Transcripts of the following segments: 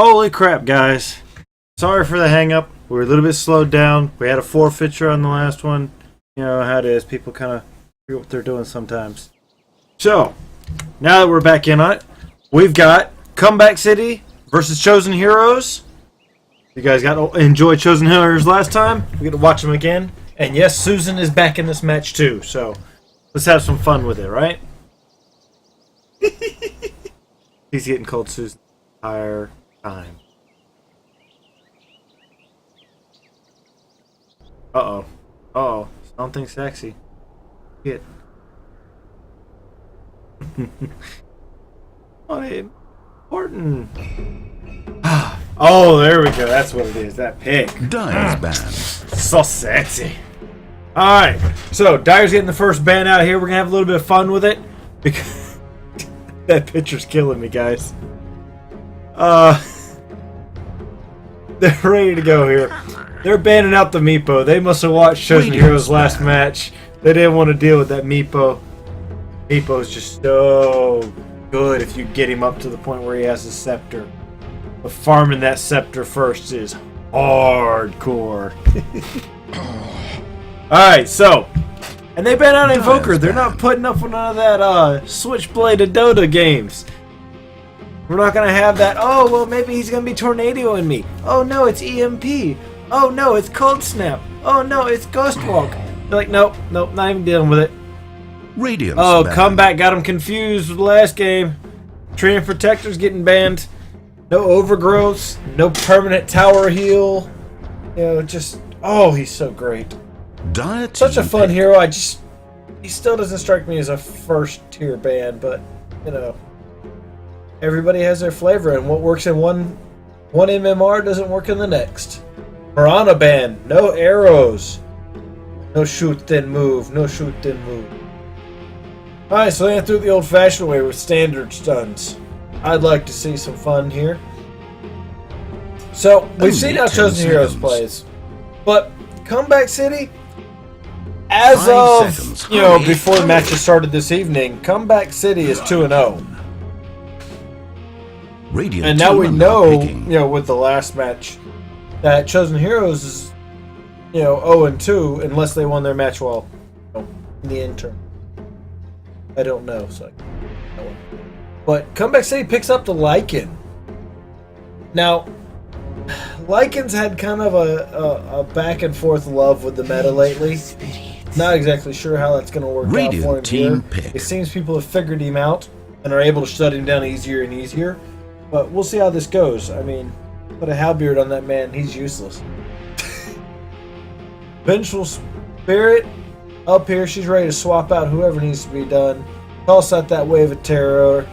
Holy crap, guys. Sorry for the hang up. We were a little bit slowed down. We had a forfeiture on the last one. You know how it is. People kind of forget what they're doing sometimes. So, now that we're back in on it, we've got Comeback City versus Chosen Heroes. You guys got to enjoy Chosen Heroes last time. We get to watch them again. And yes, Susan is back in this match too. So, let's have some fun with it, right? He's getting called Susan the entire time. Uh-oh. Uh-oh. Something sexy. Get. Oh, important. Oh, there we go. That's what it is. That pig. Dyer's ban. So sexy. Alright. So, Dyer's getting the first ban out here. We're going to have a little bit of fun with it. Because that picture's killing me, guys. They're ready to go here. They're banning out the Meepo. They must have watched Chosen Heroes last match. They didn't want to deal with that Meepo. Meepo's just so good if you get him up to the point where he has a scepter. But farming that scepter first is hardcore. Alright, so. And they ban out Invoker. They're not putting up with none of that switchbladed Dota games. We're not going to have that, oh, well, maybe he's going to be tornadoing me. Oh, no, it's EMP. Oh, no, it's Cold Snap. Oh, no, it's Ghost Walk. They're like, nope, not even dealing with it. Radiance Comeback got him confused with the last game. Tree and Protector's getting banned. No overgrowths. No permanent tower heal. You know, just, oh, he's so great. Such a fun hero. He still doesn't strike me as a first tier ban, but, you know. Everybody has their flavor, and what works in one MMR doesn't work in the next. Piranha ban, no arrows. No shoot, then move. No shoot, then move. Alright, so they went through the old-fashioned way with standard stuns. I'd like to see some fun here. So, we've seen how Chosen Heroes plays. But, Comeback City, as of, you know, before the matches started this evening, Comeback City is 2-0. And now we know, you know, with the last match, that Chosen Heroes is, you know, 0-2 unless they won their match while, you know, in the interim. I don't know, so but Comeback City picks up the Lycan. Now, Lycan's had kind of a back and forth love with the meta lately. Not exactly sure how that's going to work out for him here. It seems people have figured him out and are able to shut him down easier and easier. But we'll see how this goes. I mean, put a halberd on that man, he's useless. Vengeful Spirit up here. She's ready to swap out whoever needs to be done. Toss out that wave of terror.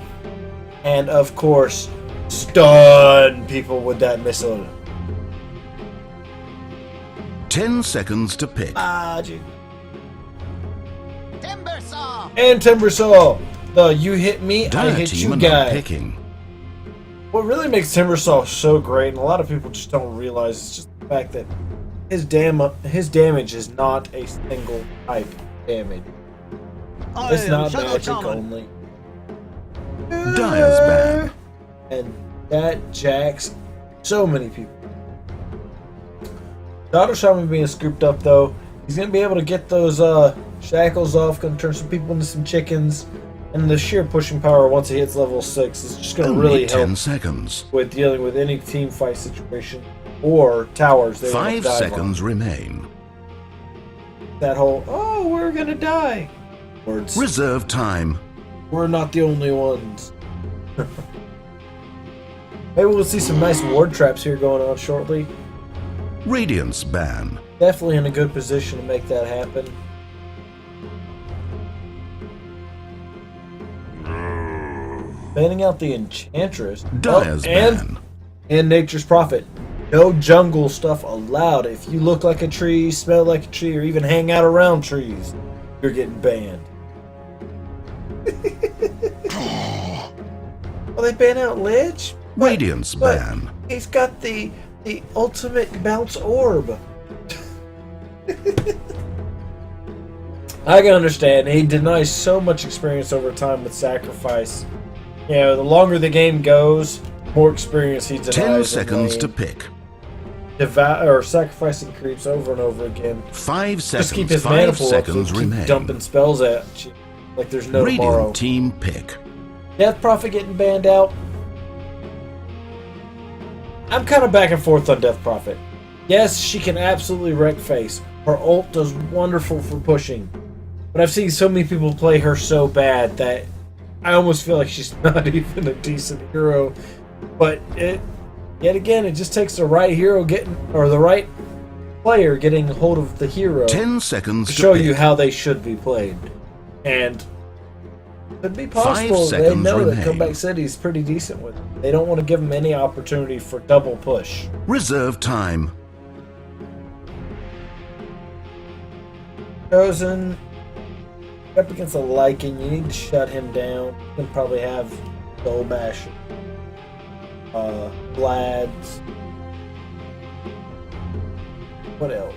And, of course, stun people with that missile. 10 seconds to pick. Timbersaw! And Timbersaw. The you hit me, I hit you guy. Picking. What really makes Timbersaw so great, and a lot of people just don't realize, is just the fact that his damage is not a single type damage. It's not magic only. Dyer's ban. And that jacks so many people. Dota Shaman being scooped up though, he's going to be able to get those shackles off, going to turn some people into some chickens. And the sheer pushing power once he hits level 6 is just going to really help 10 seconds. With dealing with any team fight situation or towers. 5 seconds remain. That whole, oh, we're going to die. Words. Reserve time. We're not the only ones. Maybe we'll see some nice ward traps here going on shortly. Radiance ban. Definitely in a good position to make that happen. Banning out the Enchantress. Dyer's ban. And Nature's Prophet. No jungle stuff allowed. If you look like a tree, smell like a tree, or even hang out around trees, you're getting banned. Well, they ban out Ledge? Radiance ban. He's got the ultimate bounce orb. I can understand. He denies so much experience over time with sacrifice. You know, the longer the game goes, more experience he denies 10 seconds in to lane. pick. Or sacrificing creeps over and over again. 5 Just keep seconds. his mana 5 pool up, so seconds keep remain. dumping spells at you like there's no tomorrow. Radiant team pick. Death Prophet getting banned out. I'm kind of back and forth on Death Prophet. Yes, she can absolutely wreck face. Her ult does wonderful for pushing. But I've seen so many people play her so bad that I almost feel like she's not even a decent hero. But yet again, it just takes the right hero the right player getting hold of the hero 10 seconds to to show pick. you how they should be played. And it could be possible 5 they seconds know that remain. Comeback City is pretty decent with it. They don't want to give them any opportunity for double push. Reserve time. Chosen up against a Lycan, you need to shut him down. You can probably have Soul Bash, Vlad's. What else?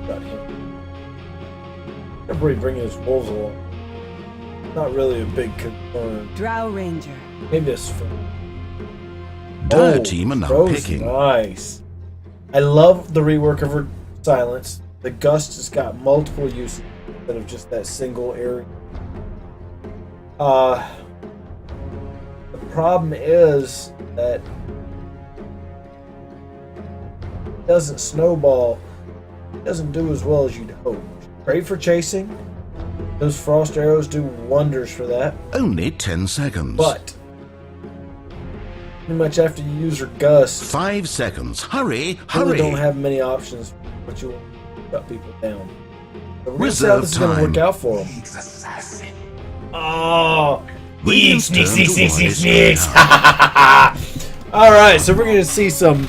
Got him. Everybody bringing his wolves along. Not really a big concern. Drow Ranger. Maybe it's fun. Dire team are now Frozen, picking. nice. I love the rework of her silence. The Gust has got multiple uses instead of just that single area. The problem is that it doesn't snowball. It doesn't do as well as you'd hope. Great for chasing. Those frost arrows do wonders for that. Only 10 seconds. But pretty much after you use your Gust, 5 seconds. Hurry, you really hurry. don't have many options what you want to shut people down. So we're going to see how Reserve this is going to work time. out for them. Oh, Radiant's sneak, turn sneak, to sneak, one sneak, is sneak. now. All right, so we're going to see some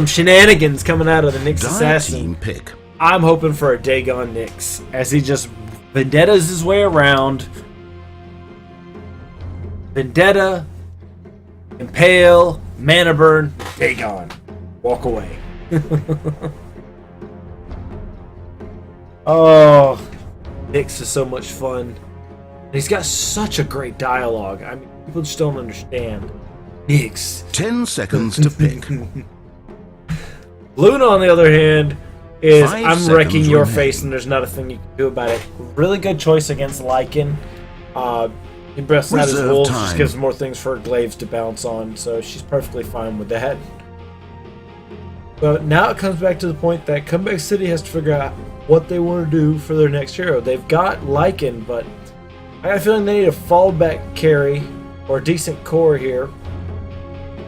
shenanigans coming out of the Nyx Dire Assassin. team pick. I'm hoping for a Dagon Nyx as he just vendettas his way around. Vendetta, Impale, Mana Burn, Dagon. Walk away. Oh, Nyx is so much fun. And he's got such a great dialogue. I mean, people just don't understand. Nyx. 10 seconds to pick. Luna, on the other hand, is 5 I'm seconds wrecking your remain. face and there's not a thing you can do about it. Really good choice against Lycan. He breasts out his Reserve wolves, just time. gives more things for her glaives to bounce on, so she's perfectly fine with that. But now it comes back to the point that Comeback City has to figure out what they want to do for their next hero. They've got Lycan, but I got a feeling they need a fallback carry or a decent core here.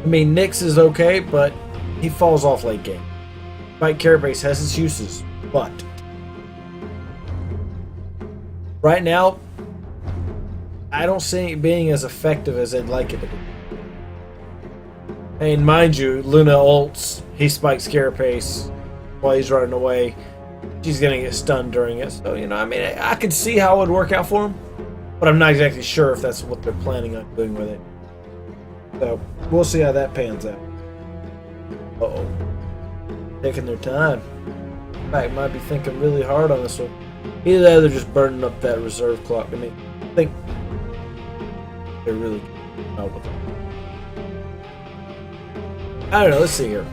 I mean, Nyx is okay, but he falls off late game. Fight Carapace has its uses, but right now, I don't see it being as effective as I'd like it to be. I mean, mind you, Luna ults, he spikes Carapace while he's running away. She's gonna get stunned during it, so I mean, I could see how it would work out for him, but I'm not exactly sure if that's what they're planning on doing with it. So we'll see how that pans out. Uh-oh. Taking their time. In fact, might be thinking really hard on this one. Either that or they're just burning up that reserve clock. I mean, I think they're really out with it. I don't know, let's see here.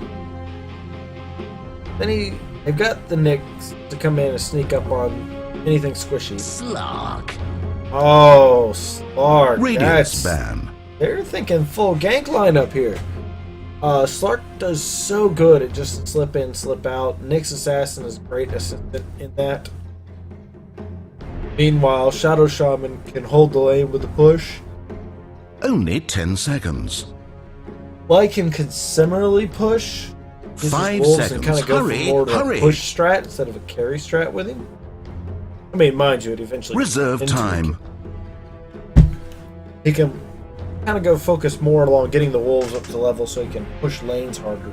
Then they've got the Nyx to come in and sneak up on anything squishy. Slog. Oh, Slark. Radiance ban. They're thinking full gank lineup here. Slark does so good at just slip in, slip out. Nyx Assassin is a great assistant in that. Meanwhile, Shadow Shaman can hold the lane with the push. Only 10 seconds. Lycan can similarly push. Use his 5 wolves and seconds. kind of go Hurry, for more of a hurry. push strat instead of a carry strat with him. I mean, mind you, it eventually Reserve into time. He can kind of go focus more along getting the wolves up to level so he can push lanes harder.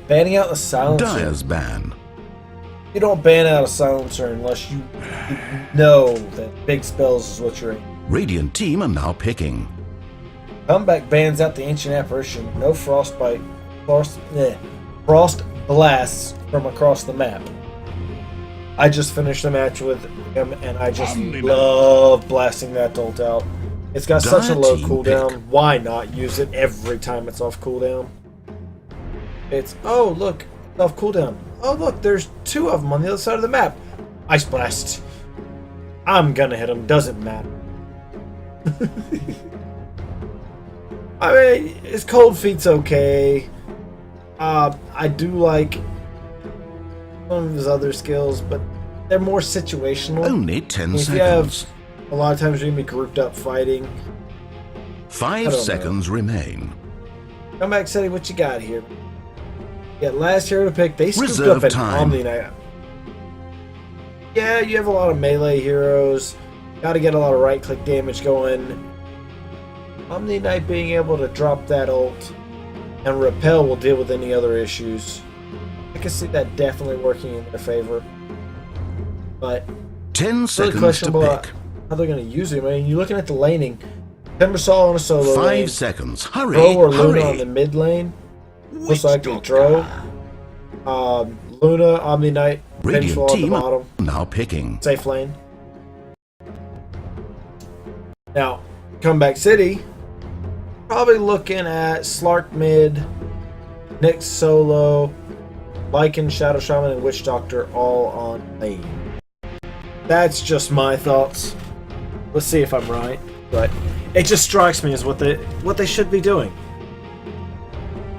Banning out the silencer. Dire's ban. You don't ban out a silencer unless you know that big spells is what you're in. Radiant team are now picking. Comeback bans out the Ancient Apparition. No frostbite. Frost blasts from across the map. I just finished the match with him, and I just love blasting that ult out. It's got such a low Team cooldown. pick. Why not use it every time it's off cooldown? It's, oh, look, off cooldown. Oh, look, there's 2 of them on the other side of the map. Ice Blast. I'm gonna hit them, doesn't matter. I mean, his cold feet's okay. I do like some of his other skills, but they're more situational. Only 10 If you have, seconds. a lot of times you're gonna be grouped up fighting. 5 seconds remain. Comeback City, what you got here? Yeah, last hero to pick. They scooped Reserve up an time. Omni Knight. Yeah, you have a lot of melee heroes. Got to get a lot of right-click damage going. Omni Knight being able to drop that ult and repel will deal with any other issues. I can see that definitely working in their favor. But 10 really seconds to questionable pick. how they're going to use him. I mean, you're looking at the laning. Timbersaw on a solo 5 lane. seconds. Hurry, Dro or Luna on the hurry. mid lane. Most likely Dro. Luna, Omni Knight, Radiant Vengeful on the team bottom. now picking. Safe lane. Now, Comeback City, probably looking at Slark mid, Nyx solo, Lycan, Shadow Shaman, and Witch Doctor all on lane. That's just my thoughts. Let's see if I'm right, but it just strikes me as what they should be doing.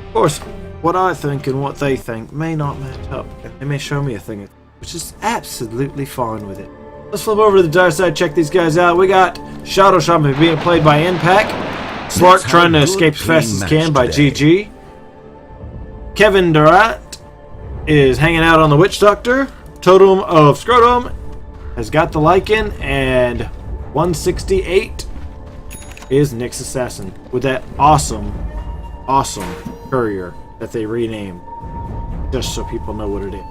Of course, what I think and what they think may not match up, and they may show me a thing, which is absolutely fine with it. Let's flip over to the dark side, check these guys out. We got Shadow Shaman being played by Impact, Slark Let's trying to have a escape good as fast as clean can by match today. GG. Kevin Durant is hanging out on the Witch Doctor. Totem of Scrotum has got the Lycan, and 168 is Nyx Assassin with that awesome courier that they renamed, just so people know what it is.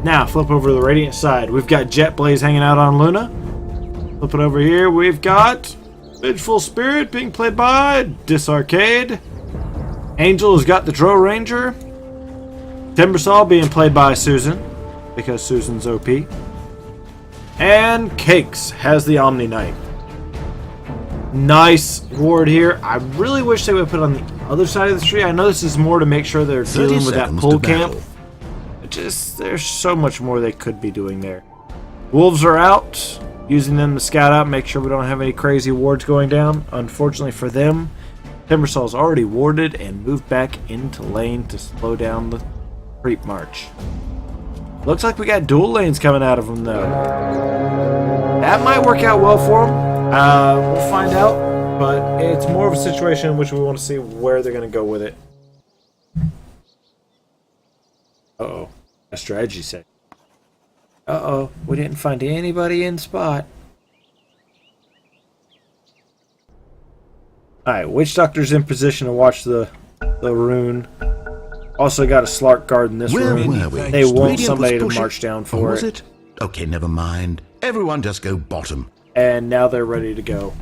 Now, flip over to the Radiant side. We've got Jet Blaze hanging out on Luna. Flip it over here. We've got Vengeful Spirit being played by Disarcade. Angel has got the Dro Ranger. Timbersaw being played by Susan, because Susan's OP. And Cakes has the Omni Knight. Nice ward here. I really wish they would put it on the other side of the street. I know this is more to make sure they're 30 dealing with that seconds pull to camp. battle. Just, there's so much more they could be doing there. Wolves are out, using them to scout out, make sure we don't have any crazy wards going down. Unfortunately for them, Timbersaw's already warded and moved back into lane to slow down the creep march. Looks like we got dual lanes coming out of them though. That might work out well for them. We'll find out, but it's more of a situation in which we want to see where they're going to go with it. Uh-oh. A strategy set. Uh-oh. We didn't find anybody in spot. Alright, Witch Doctor's in position to watch the rune. Also got a Slark guard in this Where room. were we? They want Radiant was somebody to pushing- march down Oh, for was it. it? Okay, never mind. Everyone just go bottom. And now they're ready to go.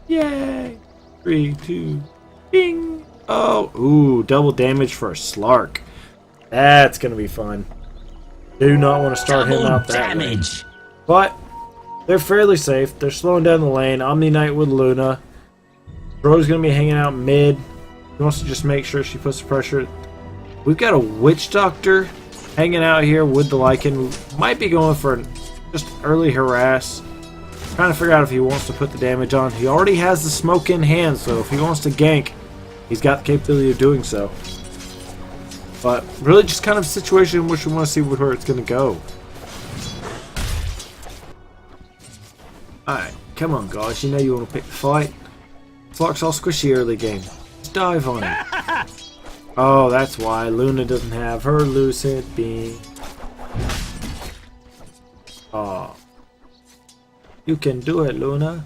Yay! 3, 2, bing! Oh, ooh, double damage for a Slark. That's gonna be fun. Do not want to start him out that way. But they're fairly safe. They're slowing down the lane. Omni Knight with Luna. Bro's gonna be hanging out mid. He wants to just make sure she puts the pressure. We've got a Witch Doctor hanging out here with the Lycan. Might be going for just early harass. Trying to figure out if he wants to put the damage on. He already has the smoke in hand, so if he wants to gank, he's got the capability of doing so. But really just kind of a situation in which we want to see where it's going to go. Alright, come on guys, you know you want to pick the fight. Flock's all squishy early game. Just dive on him. Oh, that's why Luna doesn't have her Lucid Beam. Oh. You can do it, Luna.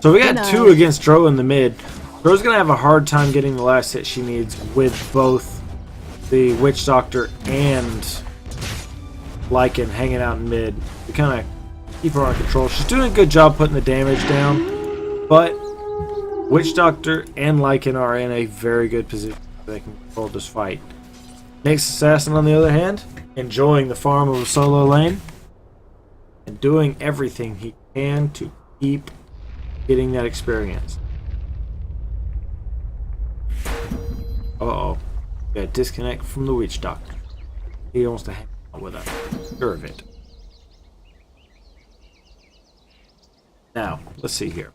So we got 2 against Dro in the mid. Dro's gonna have a hard time getting the last hit she needs with both the Witch Doctor and Lycan hanging out in mid. We kind of keep her under control. She's doing a good job putting the damage down, but Witch Doctor and Lycan are in a very good position. They can control this fight. Nyx Assassin, on the other hand, enjoying the farm of a solo lane and doing everything he can to keep getting that experience. Uh-oh. Got disconnect from the witch doctor. He wants to hang out with us. Sure of it. Now, let's see here.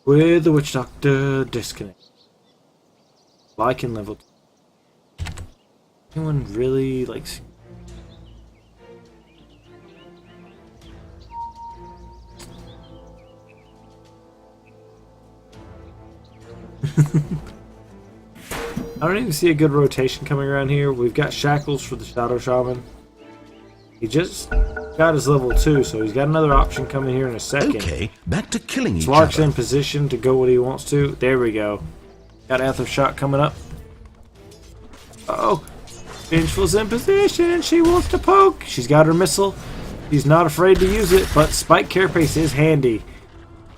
With the witch doctor disconnect. Like in level 2. Anyone really likes... I don't even see a good rotation coming around here. We've got shackles for the Shadow Shaman. He just got his level 2, so he's got another option coming here in a second. Okay, back to killing each Slark's other. in position to go what he wants to. There we go. Got Aether Shot coming up. Uh-oh. Vengeful's in position. She wants to poke. She's got her missile. She's not afraid to use it, but Spike Carapace is handy.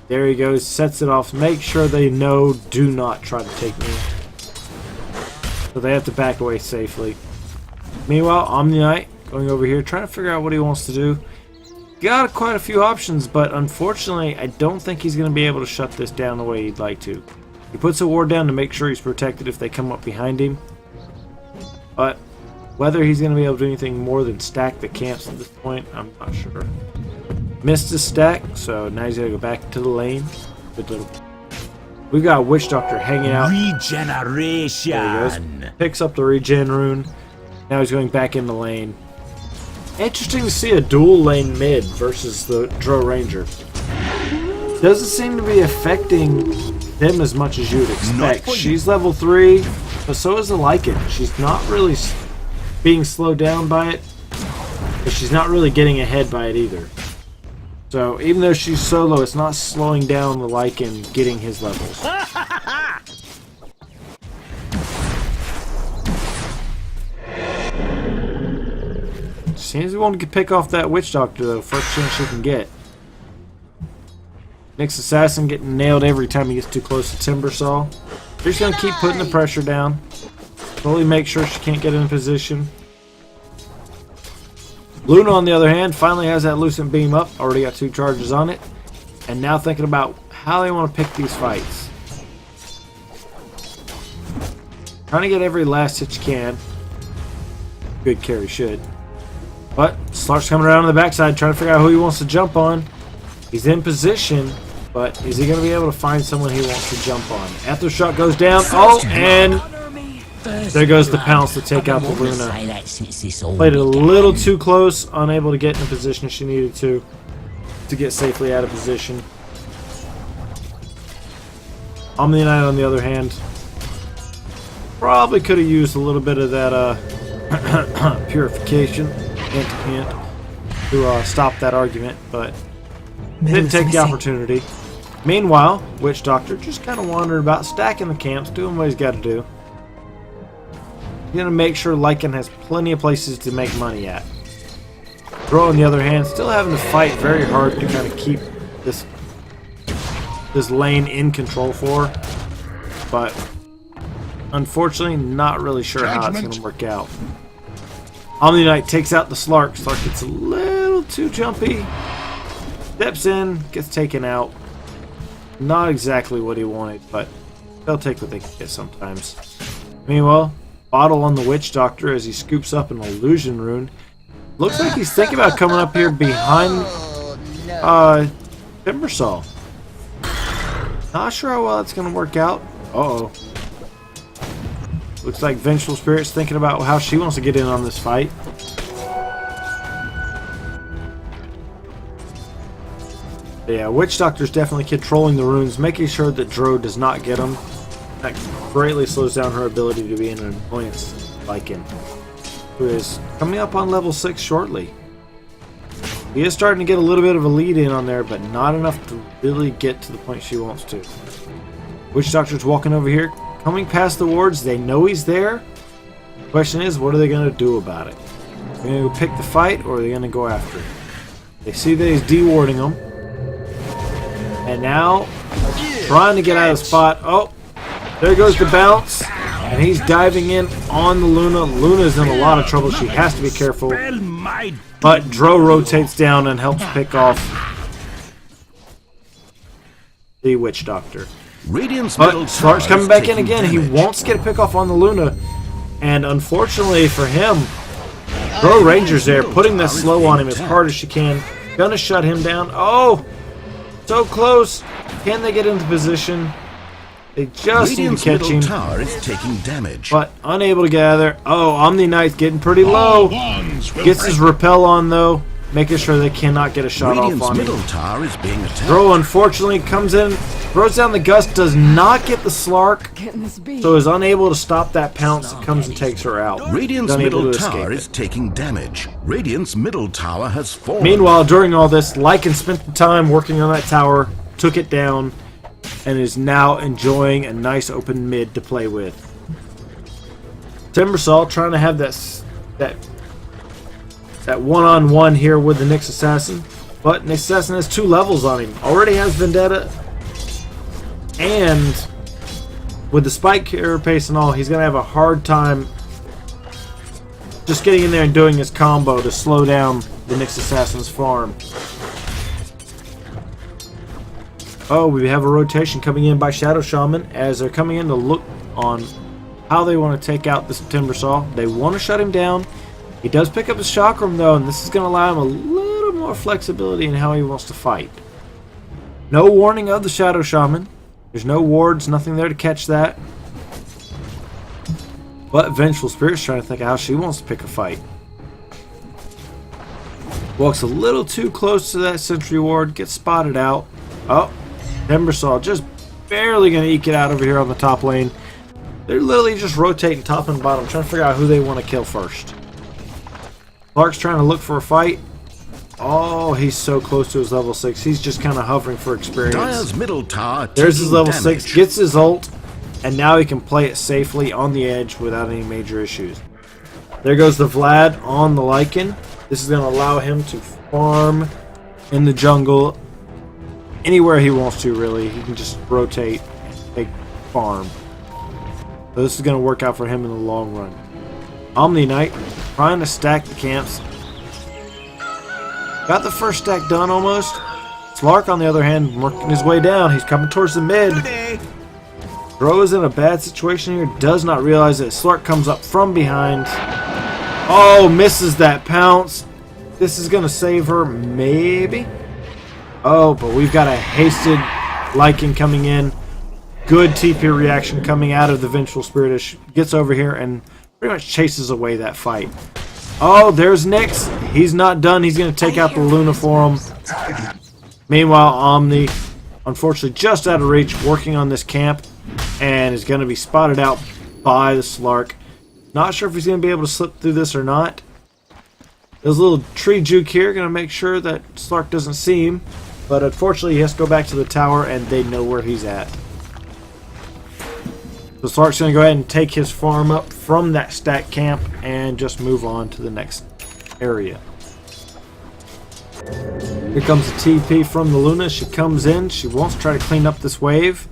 There he goes. Sets it off. Make sure they know, do not try to take me. So they have to back away safely. Meanwhile, Omni-Knight going over here, trying to figure out what he wants to do. Got quite a few options, but unfortunately, I don't think he's going to be able to shut this down the way he'd like to. He puts a ward down to make sure he's protected if they come up behind him. But whether he's going to be able to do anything more than stack the camps at this point, I'm not sure. Missed his stack, so now he's got to go back to the lane. Good little... We've got a Witch Doctor hanging out. Regeneration. There he goes. Picks up the regen rune. Now he's going back in the lane. Interesting to see a dual lane mid versus the Dro Ranger. Doesn't seem to be affecting them as much as you'd expect. She's level 3, but so is the Lycan. She's not really being slowed down by it, but she's not really getting ahead by it either. So even though she's solo, it's not slowing down the Lycan getting his levels. Seems we want to pick off that Witch Doctor though, first chance she can get. Nyx Assassin getting nailed every time he gets too close to Timbersaw. They're just going to keep putting the pressure down. Slowly make sure she can't get in position. Luna, on the other hand, finally has that Lucent Beam up. Already got 2 charges on it. And now thinking about how they want to pick these fights. Trying to get every last hit you can. Good carry should. But Slark's coming around on the backside trying to figure out who he wants to jump on. He's in position, but is he going to be able to find someone he wants to jump on? Aether Shot goes down. Oh, and there goes the pounce to take out the Luna. Played it a little too close, unable to get in the position she needed to get safely out of position. Omni-Knight, on the other hand, probably could have used a little bit of that purification, hint to hint, to stop that argument, but didn't take the opportunity. Meanwhile, Witch Doctor just kind of wandering about, stacking the camps, doing what he's got to do. He's going to make sure Lycan has plenty of places to make money at. Dro, on the other hand, still having to fight very hard to kind of keep this lane in control for. But unfortunately, not really sure how it's going to work out. Omni-Knight takes out the Slark. Slark gets a little too jumpy. Steps in, gets taken out. Not exactly what he wanted, but they'll take what they can get sometimes. Meanwhile, Bottle on the Witch Doctor as he scoops up an illusion rune. Looks like he's thinking about coming up here behind Timbersaw. Not sure how well that's going to work out. Uh-oh. Looks like Vengeful Spirit's thinking about how she wants to get in on this fight. Yeah, Witch Doctor's definitely controlling the runes, making sure that Dro does not get them. That greatly slows down her ability to be an annoyance Lycan, who is coming up on level 6 shortly. He is starting to get a little bit of a lead in on there, but not enough to really get to the point she wants to. Witch Doctor's walking over here, coming past the wards. They know he's there. The question is, what are they going to do about it? Are they going to go pick the fight, or are they going to go after it? They see that he's dewarding them. And now, trying to get out of the spot. Oh, there goes the bounce. And he's diving in on the Luna. Luna's in a lot of trouble. She has to be careful. But Dro rotates down and helps pick off the Witch Doctor. Radiant's But middle Slark's tower coming is back in taking again. He damage. wants to get a pick off on the Luna. And unfortunately for him, Bro Ranger's there, putting that slow on him as hard as she can. Gonna shut him down. Oh! So close. Can they get into position? They just need Radiant's to catch middle him. tower is taking damage. But unable to gather. Oh, Omni Knight's getting pretty low. Gets his repel on though, making sure they cannot get a shot Radiant's off on middle him. tower is being attacked. Bro unfortunately comes in, throws down the gust, does not get the Slark, so is unable to stop that pounce that comes and takes her out. Radiant's Unable middle to tower escape is it. taking damage. Radiant's middle tower has fallen. Meanwhile, during all this, Lycan spent the time working on that tower, took it down, and is now enjoying a nice open mid to play with. Timbersaw trying to have that one-on-one here with the Nyx Assassin, but Nyx Assassin has 2 levels on him. Already has Vendetta, and with the Spike Carapace and all, he's going to have a hard time just getting in there and doing his combo to slow down the Nyx Assassin's farm. Oh, we have a rotation coming in by Shadow Shaman as they're coming in to look on how they want to take out this Timbersaw. They want to shut him down. He does pick up his Chakram though, and this is going to allow him a little more flexibility in how he wants to fight. No warning of the Shadow Shaman. There's no wards, nothing there to catch that. But Vengeful Spirit's trying to think of how she wants to pick a fight. Walks a little too close to that sentry ward, gets spotted out. Oh, Timbersaw just barely going to eke it out over here on the top lane. They're literally just rotating top and bottom, trying to figure out who they want to kill first. Clark's trying to look for a fight. Oh, he's so close to his level 6. He's just kind of hovering for experience. Dire's middle tower There's his taking level damage. 6, gets his ult, and now he can play it safely on the edge without any major issues. There goes the Vlad on the Lycan. This is going to allow him to farm in the jungle anywhere he wants to, really. He can just rotate and take farm. So this is going to work out for him in the long run. Omni Knight trying to stack the camps. Got the first stack done almost. Slark, on the other hand, working his way down. He's coming towards the mid. Bro is in a bad situation here. Does not realize that Slark comes up from behind. Oh, misses that pounce. This is going to save her, maybe. Oh, but we've got a hasted Lycan coming in. Good TP reaction coming out of the Vengeful Spirit as she gets over here and pretty much chases away that fight. Oh, there's Nyx. He's not done. He's going to take out the Luna for him. Meanwhile, Omni, unfortunately just out of reach, working on this camp, and is going to be spotted out by the Slark. Not sure if he's going to be able to slip through this or not. There's a little tree juke here, going to make sure that Slark doesn't see him. But unfortunately, he has to go back to the tower, and they know where he's at. So Slark's going to go ahead and take his farm up from that stack camp and just move on to the next area. Here comes the TP from the Luna. She comes in. She wants to try to clean up this wave.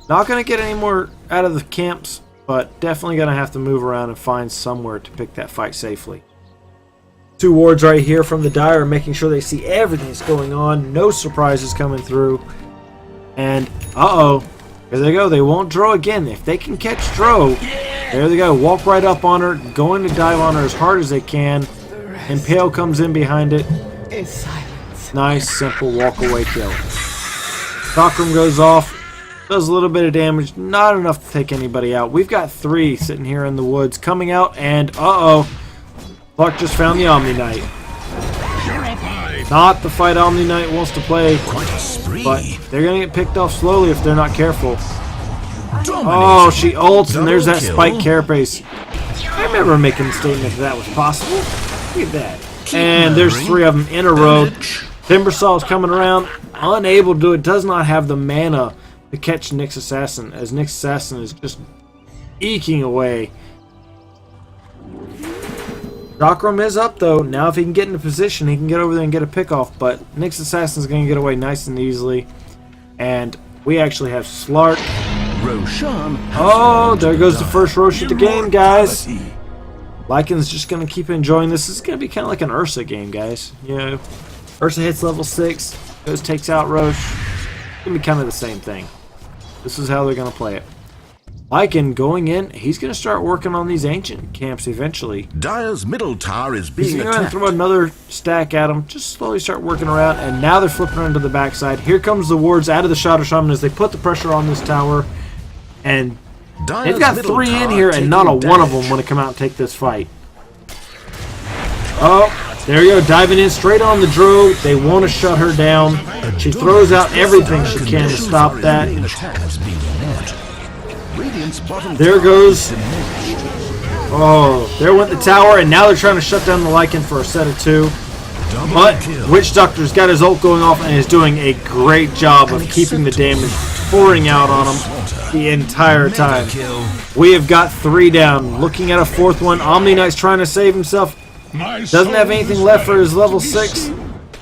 Not going to get any more out of the camps, but definitely going to have to move around and find somewhere to pick that fight safely. 2 wards right here from the Dire, making sure they see everything that's going on. No surprises coming through. And, uh-oh. There they go. They won't Dro again. If they can catch Dro, there they go. Walk right up on her, going to dive on her as hard as they can. Impale comes in behind it. Nice, simple walk-away kill. Chakram goes off. Does a little bit of damage. Not enough to take anybody out. We've got 3 sitting here in the woods coming out, and uh-oh. Clark just found the Omni Knight. Not the fight Omni Knight wants to play, but they're going to get picked off slowly if they're not careful. Oh, she ults, and there's that Spike Carapace. I remember making the statement that was possible. Look at that. And there's 3 of them in a row. Timbersaw is coming around, unable to do it. Does not have the mana to catch Nyx Assassin, as Nyx Assassin is just eking away. Chakram is up though. Now if he can get into position, he can get over there and get a pick off, but Nyx Assassin is going to get away nice and easily. And we actually have Slark. Oh, there goes the first Rosh of the game, guys. Lycan's just going to keep enjoying this. This is going to be kind of like an Ursa game, guys. You know, Ursa hits level 6, goes takes out Rosh. gonna be kind of the same thing. This is how they're gonna play it. Lycan going in, he's gonna start working on these ancient camps eventually. Dire's middle tower is He's being gonna attacked. throw another stack at him, just slowly start working around, and now they're flipping around to the backside. Here comes the wards out of the Shadow Shaman as they put the pressure on this tower, and Dire's they've got middle 3 in tower here, and not a taking one of them damage. want to come out and take this fight. Oh, there you go, diving in straight on the Drow. They want to shut her down. She throws out everything she can to stop that. There goes. Oh, there went the tower, and now they're trying to shut down the Lycan for a set of 2. But Witch Doctor's got his ult going off and is doing a great job of keeping the damage pouring out on him the entire time. We have got 3 down. Looking at a 4th one. Omni Knight's trying to save himself. Doesn't have anything left for his level 6.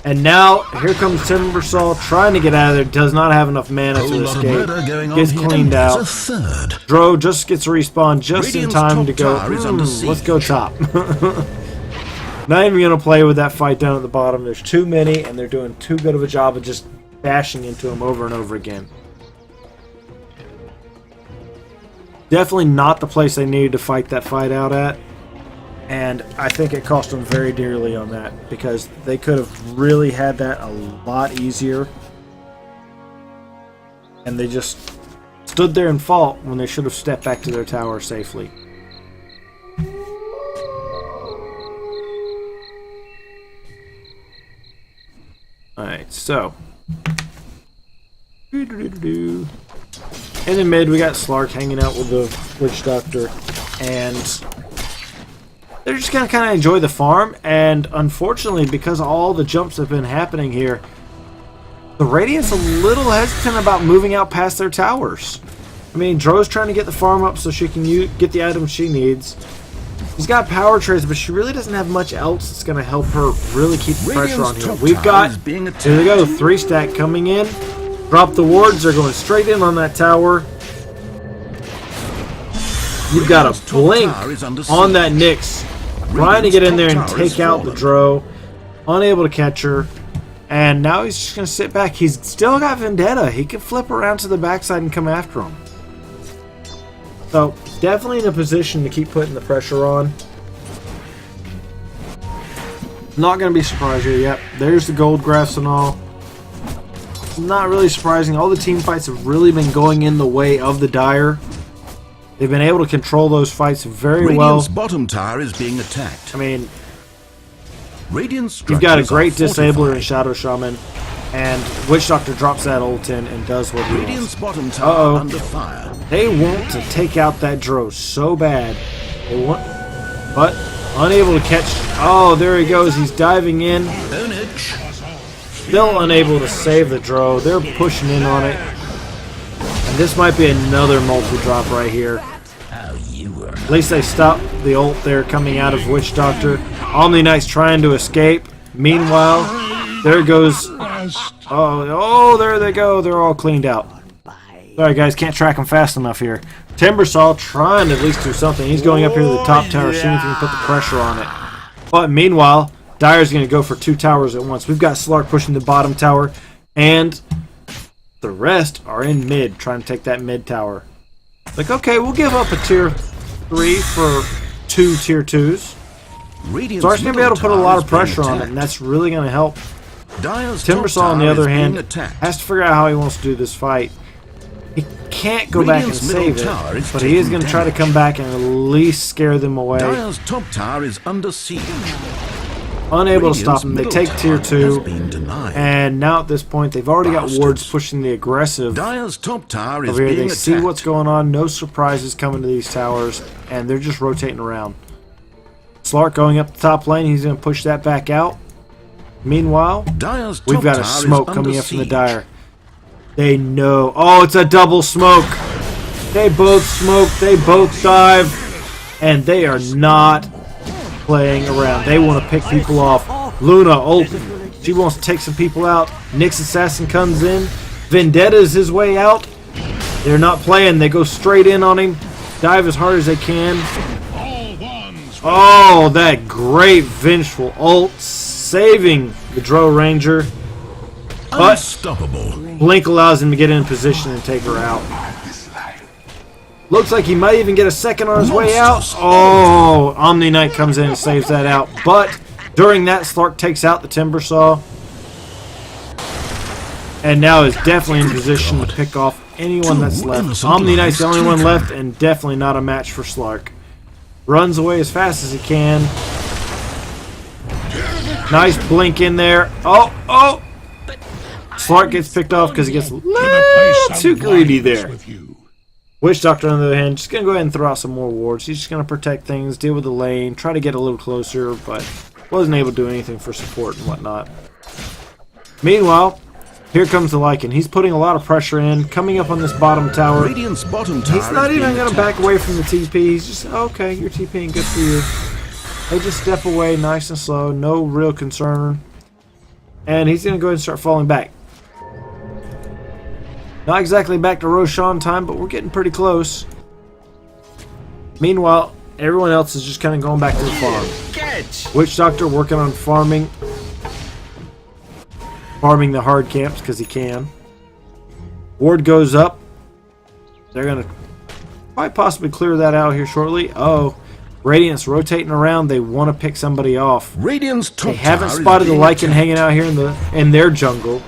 And now, here comes Timbersaw trying to get out of there. Does not have enough mana to escape. Gets cleaned out. Drow just gets respawned just in time to go, let's go top. Not even going to play with that fight down at the bottom. There's too many, and they're doing too good of a job of just bashing into him over and over again. Definitely not the place they needed to fight that fight out at. And I think it cost them very dearly on that, because they could have really had that a lot easier. And they just stood there and fought when they should have stepped back to their tower safely. Alright, so. In the mid, we got Slark hanging out with the Witch Doctor. And they're just going to kind of enjoy the farm, and unfortunately, because all the jumps have been happening here, the Radiant's a little hesitant about moving out past their towers. I mean, Drow's trying to get the farm up so she can get the items she needs. She's got power trades, but she really doesn't have much else that's going to help her really keep the pressure on here. We've got, here they go, 3 stack coming in. Drop the wards, they're going straight in on that tower. You've got a blink on that Nyx, trying to get in there and take out the Drow. Unable to catch her. And now he's just going to sit back. He's still got Vendetta. He can flip around to the backside and come after him. So, definitely in a position to keep putting the pressure on. Not going to be surprised here. Yep, there's the gold graphs and all. Not really surprising. All the team fights have really been going in the way of the Dire. They've been able to control those fights very well. Bottom tower is being attacked. I mean, Radiant's you've got a great structures are disabler in fortified. Shadow Shaman, and Witch Doctor drops that ult in and does what he Radiant's wants. bottom tower under fire. They want to take out that Drow so bad. They want, but unable to catch. Oh, there he goes. He's diving in. Still unable to save the Drow. They're pushing in on it. And this might be another multi-drop right here. At least they stopped the ult there coming out of Witch Doctor. Omni Knight's trying to escape. Meanwhile, there goes... Oh, there they go. They're all cleaned out. Sorry, guys. Can't track them fast enough here. Timbersaw trying to at least do something. He's going up here to the top tower, seeing if he can put the pressure on it. But meanwhile, Dire's going to go for 2 towers at once. We've got Slark pushing the bottom tower, and the rest are in mid, trying to take that mid tower. Like, okay, we'll give up a tier 3 for 2 tier 2s. Slark's going to be able to put a lot of pressure on it, and that's really going to help. Timbersaw, on the other hand, has to figure out how he wants to do this fight. He can't go back and save it, but he is going to try to come back and at least scare them away. Dire's top tower is under siege. Unable to stop them. They take tier 2, Denied. and now at this point, they've already got wards pushing the aggressive Dire's top tower is over here. being They see attacked. what's going on. No surprises coming to these towers, and they're just rotating around. Slark going up the top lane. He's going to push that back out. Meanwhile, Dire's we've top got a tower is smoke under coming up from the siege. Dire. They know. Oh, it's a double smoke. They both smoke. They both dive. And they are not playing around. They want to pick people off. Luna ult. She wants to take some people out. Nyx Assassin comes in. Vendetta is his way out. They're not playing. They go straight in on him. Dive as hard as they can. Oh, that great vengeful ult. Saving the Drow Ranger. But Unstoppable. Blink allows him to get in position and take her out. Looks like he might even get a second on his way out. Oh, Omni Knight comes in and saves that out. But during that, Slark takes out the Timber Saw. And now is definitely in position to pick off anyone that's left. Omni Knight's the only one left and definitely not a match for Slark. Runs away as fast as he can. Nice blink in there. Oh! Slark gets picked off because he gets a little too greedy there. Witch Doctor, on the other hand, just going to go ahead and throw out some more wards. He's just going to protect things, deal with the lane, try to get a little closer, but wasn't able to do anything for support and whatnot. Meanwhile, here comes the Lycan. He's putting a lot of pressure in, coming up on this bottom tower. Radiant's bottom tower. He's not even going to back away from the TP. He's just, okay, you're TPing, good for you. They just step away nice and slow, no real concern. And he's going to go ahead and start falling back. Not exactly back to Roshan time, but we're getting pretty close. Meanwhile, everyone else is just kind of going back to the farm. Witch Doctor working on farming the hard camps because he can. Ward goes up. They're going to quite possibly clear that out here shortly. Oh, Radiant's rotating around. They want to pick somebody off. Radiant's top They haven't tower spotted is the being Lycan hanging out here in their jungle.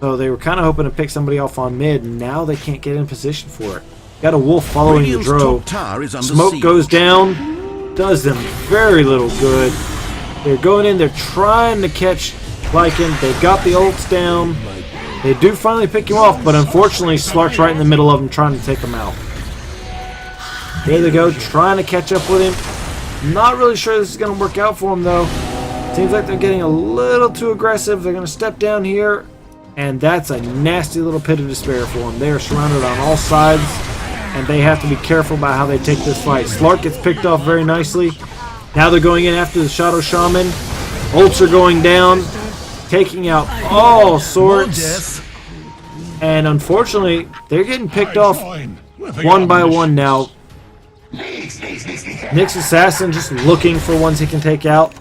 So they were kind of hoping to pick somebody off on mid. Now they can't get in position for it. Got a wolf following Radiant's the drove. top tower is under Smoke siege. goes down. Does them very little good. They're going in. They're trying to catch Lycan. They got the ults down. They do finally pick him off, but unfortunately Slark's right in the middle of them trying to take him out. Here they go, trying to catch up with him. Not really sure this is going to work out for him, though. Seems like they're getting a little too aggressive. They're going to step down here, and that's a nasty little pit of despair for them. They are surrounded on all sides, and they have to be careful about how they take this fight. Slark gets picked off very nicely. Now they're going in after the Shadow Shaman. Ults are going down, taking out all sorts. And unfortunately, they're getting picked off one by one now. Nyx Assassin just looking for ones he can take out.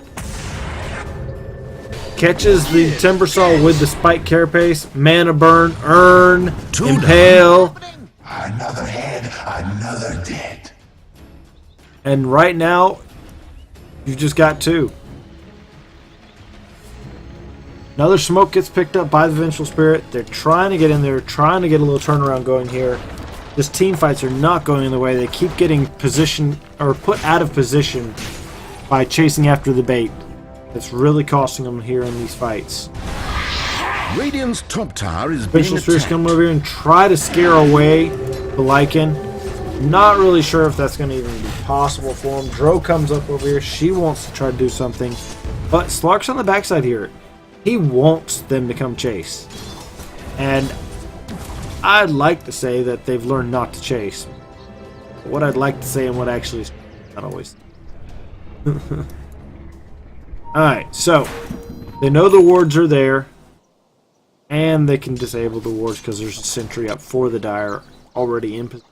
Catches the Timber Saw with the Spike Carapace. Mana Burn, Earn, Impale. Another head, another dead. And right now, you've just got two. Another smoke gets picked up by the Vengeful Spirit. They're trying to get in there, trying to get a little turnaround going here. Just team fights are not going in the way. They keep getting position or put out of position by chasing after the bait. It's really costing them here in these fights. Radiant's top tower is being Vengeful Spirits attacked. come over here and try to scare away the Lycan. Not really sure if that's going to even be possible for him. Dro comes up over here. She wants to try to do something. But Slark's on the backside here. He wants them to come chase. And I'd like to say that they've learned not to chase. What I'd like to say and what actually is not always. Alright, so they know the wards are there. And they can disable the wards because there's a sentry up for the Dire already in position.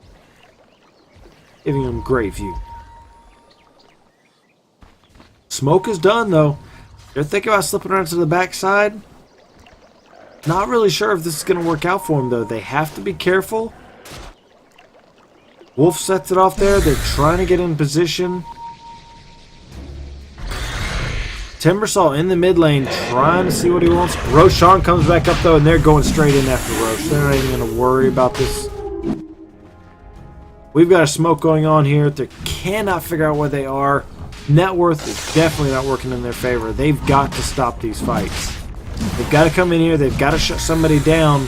Giving them great view. Smoke is done though. They're thinking about slipping around to the backside. Not really sure if this is going to work out for them though. They have to be careful. Wolf sets it off there. They're trying to get in position. Timbersaw in the mid lane trying to see what he wants. Roshan comes back up though and they're going straight in after Rosh. They're not even going to worry about this. We've got a smoke going on here. They cannot figure out where they are. Net worth is definitely not working in their favor. They've got to stop these fights. They've got to come in here. They've got to shut somebody down.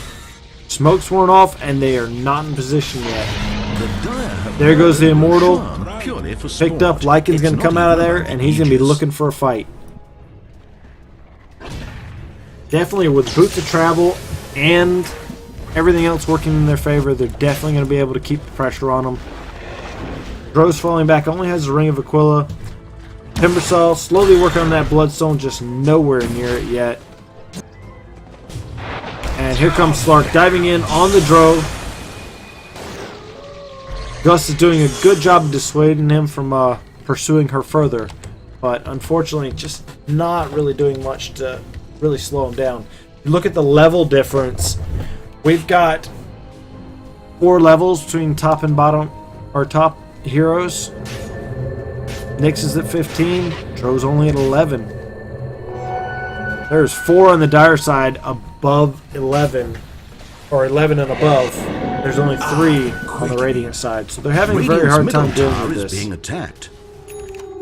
Smoke's worn off, and they are not in position yet. There goes the Immortal. Picked up. Lycan's going to come out of there, and he's going to be looking for a fight. Definitely with Boots of Travel and everything else working in their favor, they're definitely going to be able to keep the pressure on them. Dro's falling back. Only has the Ring of Aquila. Timbersaw slowly working on that Bloodstone, just nowhere near it yet. And here comes Slark diving in on the Dro. Gus is doing a good job of dissuading him from pursuing her further. But unfortunately, just not really doing much to really slow him down. Look at the level difference. We've got 4 levels between top and bottom, or top heroes. Nyx is at 15. Dro's only at 11. There's 4 on the dire side above 11, or 11 and above. There's only 3 on the Radiant side, so they're having a very hard time dealing with this. Being attacked.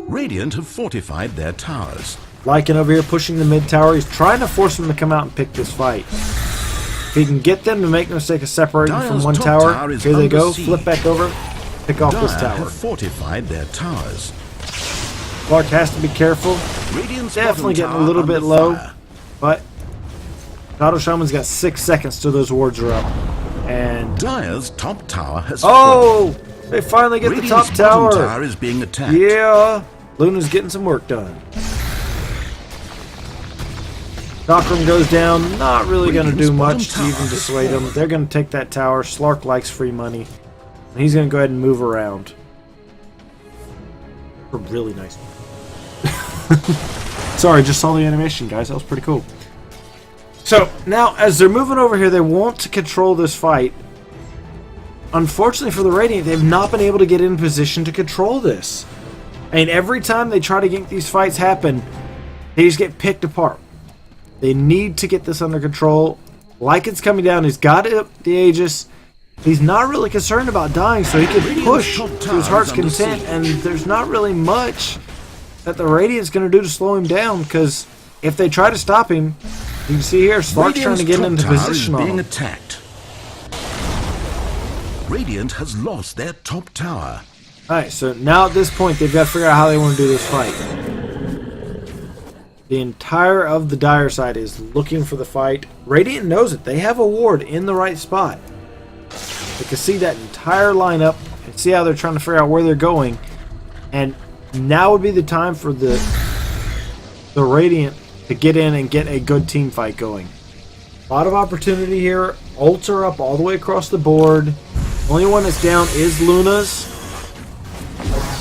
Radiant have fortified their towers. Lycan over here pushing the mid tower. He's trying to force them to come out and pick this fight. If he can get them to make the mistake of separating from one tower, here they go. Flip back over, pick off this tower. Have fortified their towers. Clark has to be careful. Radiant's Definitely getting a bottom little tower bit low, fire. but Shadow Shaman's got 6 seconds till those wards are up. And Dire's top tower has oh, they finally get the top Radiant's tower. bottom tower is being attacked. Yeah, Luna's getting some work done. Chakram goes down, not really going to do much to even dissuade them. They're going to take that tower. Slark likes free money. And he's going to go ahead and move around. A really nice one. Sorry, just saw the animation, guys. That was pretty cool. So, now, as they're moving over here, they want to control this fight. Unfortunately for the Radiant, they've not been able to get in position to control this. And every time they try to get these fights happen, they just get picked apart. They need to get this under control. Lycan's coming down. He's got it up the Aegis. He's not really concerned about dying, so he can push to his heart's content. And there's not really much that the Radiant's going to do to slow him down. Because if they try to stop him, you can see here, Slark's trying to get him into position on him. Attacked. Radiant has lost their top tower. Alright, so now at this point, they've got to figure out how they want to do this fight. The entire of the dire side is looking for the fight. Radiant knows it. They have a ward in the right spot. They can see that entire lineup and see how they're trying to figure out where they're going. And now would be the time for the Radiant to get in and get a good team fight going. A lot of opportunity here. Ults are up all the way across the board. Only one that's down is Luna's.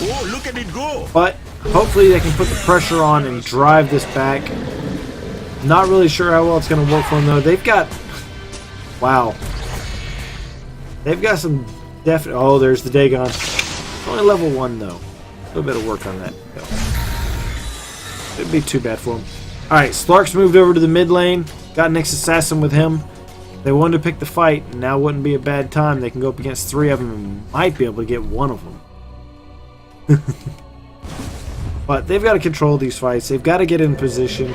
Oh, look at it go! But hopefully they can put the pressure on and drive this back. Not really sure how well it's going to work for them, though. They've got... Wow. They've got some definite... Oh, there's the Dagon. Only level 1, though. A little bit of work on that. Shouldn't be too bad for him. Alright, Slark's moved over to the mid lane. Got Nyx Assassin with him. They wanted to pick the fight, and now wouldn't be a bad time. They can go up against 3 of them and might be able to get 1 of them. But they've got to control these fights. They've got to get in position.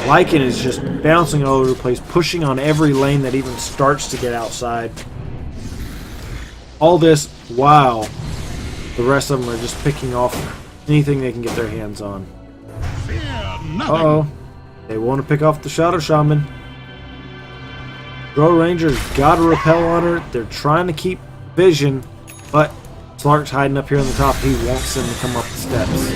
Lycan is just bouncing all over the place, pushing on every lane that even starts to get outside. All this while the rest of them are just picking off anything they can get their hands on. Uh-oh. They want to pick off the Shadow Shaman. Dro Ranger's got to repel on her. They're trying to keep vision, but Slark's hiding up here on the top. He wants them to come up the steps.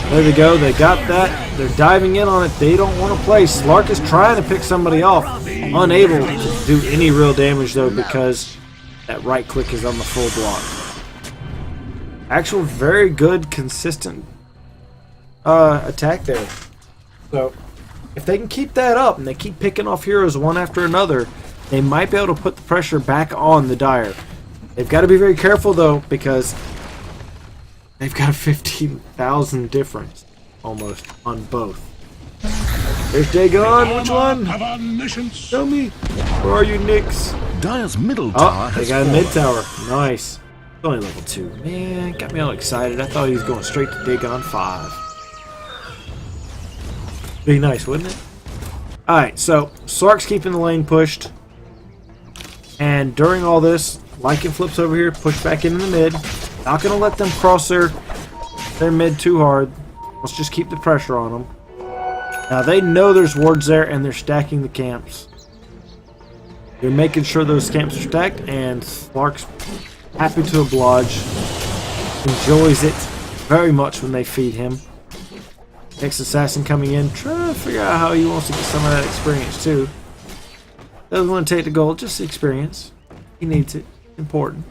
There they go. They got that. They're diving in on it. They don't want to play. Slark is trying to pick somebody off. Unable to do any real damage, though, because that right click is on the full block. Actual very good, consistent attack there. So, if they can keep that up and they keep picking off heroes one after another, they might be able to put the pressure back on the Dire. They've got to be very careful, though, because they've got a 15,000 difference, almost, on both. There's Dagon. Which one? Tell me. Where are you, Nyx? Dire's middle tower Oh, they got a mid tower. Nice. It's only level 2. Man, got me all excited. I thought he was going straight to Dagon 5. Be nice, wouldn't it? Alright, so Slark's keeping the lane pushed. And during all this, Lycan flips over here, push back into the mid. Not going to let them cross their mid too hard. Let's just keep the pressure on them. Now they know there's wards there and they're stacking the camps. They're making sure those camps are stacked, and Slark's happy to oblige. Enjoys it very much when they feed him. Next Assassin coming in, trying to figure out how he wants to get some of that experience too. Doesn't want to take the gold, just the experience. He needs it. Important.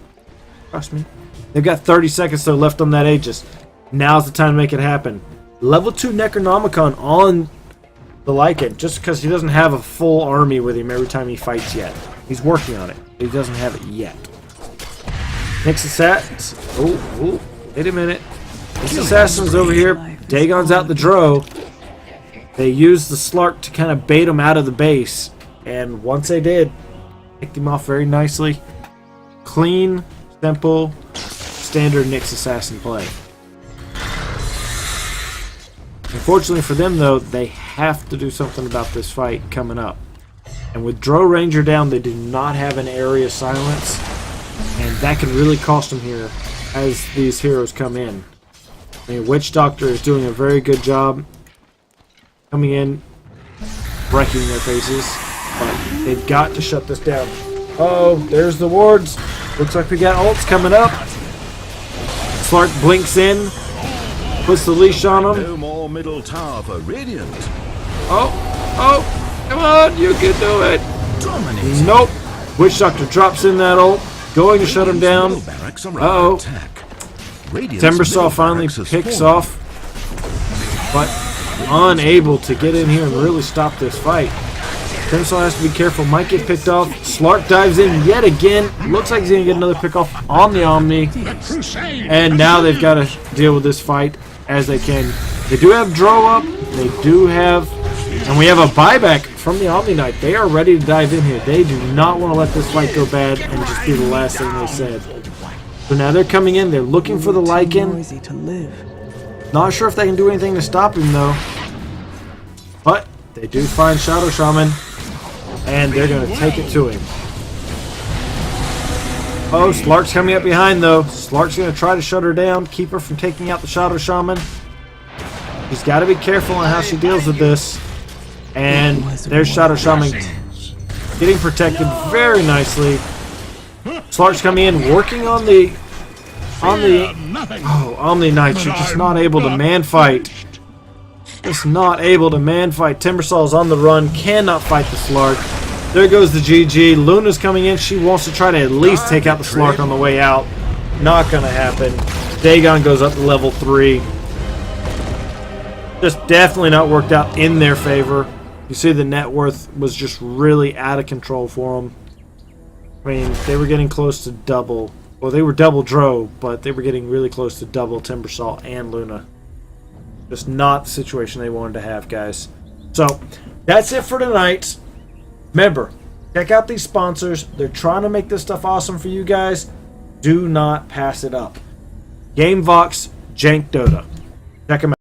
Trust me. They've got 30 seconds though left on that Aegis. Now's the time to make it happen. Level 2 Necronomicon on the Lycan, just because he doesn't have a full army with him every time he fights yet. He's working on it. He doesn't have it yet. Next assassin. Oh, wait a minute. This assassin's over here. Dagon's out the Drow. They used the Slark to kind of bait him out of the base. And once they did, picked him off very nicely. Clean, simple, standard Nyx assassin play. Unfortunately for them, though, they have to do something about this fight coming up. And with Drow Ranger down, they do not have an area silence. And that can really cost them here as these heroes come in. I mean, Witch Doctor is doing a very good job coming in, wrecking their faces. But they've got to shut this down. Uh-oh, there's the wards. Looks like we got ults coming up. Slark blinks in. Puts the leash on him. No more middle tower for Radiant. Oh, come on, you can do it. Dominating. Nope. Witch Doctor drops in that ult, going to shut him down. Uh-oh. Timbersaw finally picks off, but unable to get in here and really stop this fight. Timbersaw has to be careful, might get picked off. Slark dives in yet again. Looks like he's going to get another pick off on the Omni. And now they've got to deal with this fight as they can. They do have Drow up. They do have... And we have a buyback from the Omni Knight. They are ready to dive in here. They do not want to let this fight go bad and just be the last thing they said. So now they're coming in. They're looking for the Lycan. Not sure if they can do anything to stop him, though. But they do find Shadow Shaman. And they're going to take it to him. Oh, Slark's coming up behind, though. Slark's going to try to shut her down, keep her from taking out the Shadow Shaman. She's got to be careful on how she deals with this. And there's Shadow Shaman getting protected very nicely. Slark's coming in, working on the Omni Knight. You're just not able to man fight. Just not able to man fight. Timbersaw's on the run, cannot fight the Slark. There goes the GG. Luna's coming in. She wants to try to at least take out the Slark on the way out. Not gonna happen. Dagon goes up to level 3. Just definitely not worked out in their favor. You see the net worth was just really out of control for them. I mean, they were getting close to double. Well, they were double Drow, but they were getting really close to double Timbersaw and Luna. Just not the situation they wanted to have, guys. So, that's it for tonight. Remember, check out these sponsors. They're trying to make this stuff awesome for you guys. Do not pass it up. GameVox, Jank Dota. Check them out.